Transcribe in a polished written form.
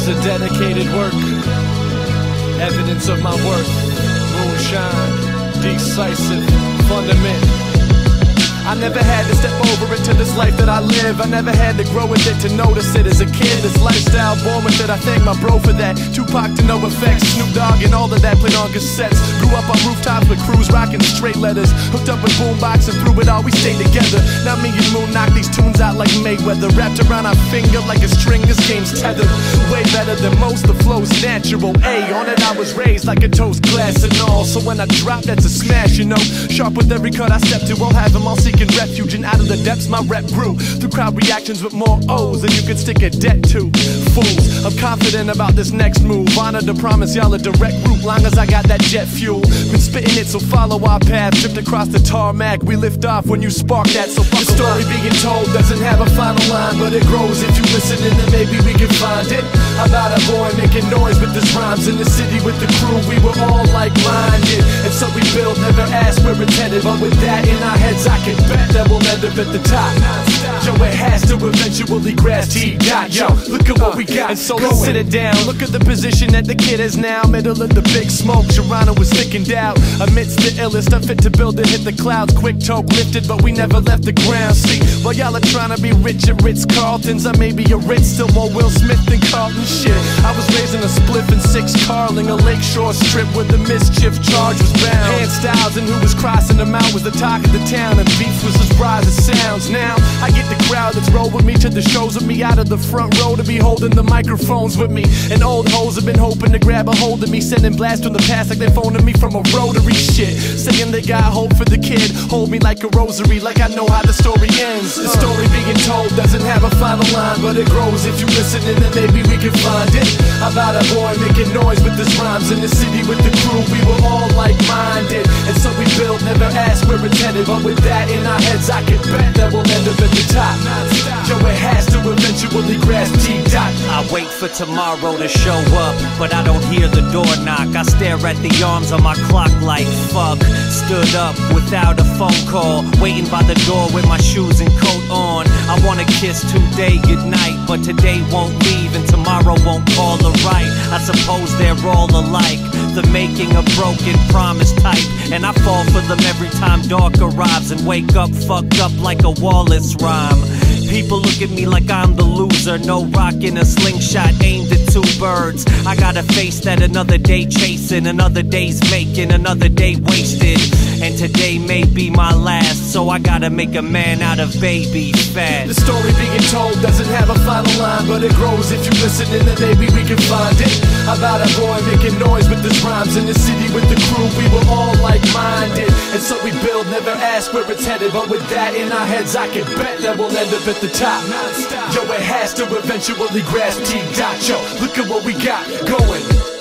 is a dedicated work, evidence of my worth. Muneshine, D-Sisive, Fundament. I never had to step over into this life that I live. I never had to grow with it to notice it as a kid. This lifestyle, born with it, I thank my bro for that. Tupac to no effects, Snoop Dogg and all of that played on cassettes. Grew up on rooftops with crews rocking straight letters. Hooked up with boombox and through it all we stayed together. Now me and Moon knock these tunes out like Mayweather. Wrapped around our finger like a string, this game's tethered. Way better than most, the flow's natural. On it I was raised like a toast glass and all. So when I drop, that's a smash, you know. Sharp with every cut I step to, I'll have them all seeking refuge. And out of the depths my rep grew through crowd reactions with more O's than you could stick a debt to. Fools, I'm confident about this next move. Honor to promise y'all a direct route, long as I got that jet fuel. Been spitting it, so follow our path. Tripped across the tarmac, we lift off when you spark that. So the story being told doesn't have a final line, but it grows if you listen, and then maybe we can find it. About a boy making noise with his rhymes in the city with the crew. We were all like-minded, and so we build, never ask where it's headed. But with that in our heads, I can bet that we'll end up at the top. Yo, it has to eventually grasp T-Dot. Yo, look at what we got. And so let's sit it down. Look at the position that the kid is now. Middle of the big smoke, Geronimo was sticking down. Amidst the illest, unfit to build and hit the clouds. Quick toke lifted, but we never left the ground. See, while y'all are trying to be rich at Ritz-Carltons, I may be a Ritz, still more Will Smith than Carlton. Shit, I was raised in a spliff and 6 Carling, a lakeshore strip where the mischief charge was bound. Hand styles and who was crossing them out was the talk of the town, and beef was as broad as it sounds. Now I get the crowd that's roll with me to the shows with me, out of the front row to be holding the microphones with me. And old hoes have been hoping to grab a hold of me, sending blasts from the past like they phoning me from a rotary. Shit, saying they got hope for the kid, hold me like a rosary, like I know how the story ends. The story being told doesn't have a final line, but it grows if you listen, and then maybe we can find it. About a boy making noise with his rhymes in the city with the crew. We were all like-minded, and so we build, never ask where it's headed. But with that in our heads, I can bet that we'll end up at the top. Yo, it has to eventually grasp T-Dot. I wait for tomorrow to show up, but I don't hear the door knock. I stare at the arms on my clock like fuck. Stood up without a phone call, waiting by the door with my shoes and coat on. I wanna kiss today goodnight, but today won't leave and tomorrow won't call the right. I suppose they're all alike, the making a broken promise type, and I fall for them every time dark arrives and wake up fucked up like a Wallace rhyme. People look at me like I'm the loser, no rock in a slingshot aimed at 2 birds. I got a face that another day chasing, another day's making, another day wasted. And today may be my last, so I gotta make a man out of baby fat. The story being told doesn't have a final line, but it grows if you listen, and then maybe we can find it. About a boy making noise with his rhymes in the city with the crew. We were all like-minded, and so we build, never ask where it's headed. But with that in our heads, I can bet that we'll end up at the top. Yo, it has to eventually grasp T-Dot. Yo, look at what we got going.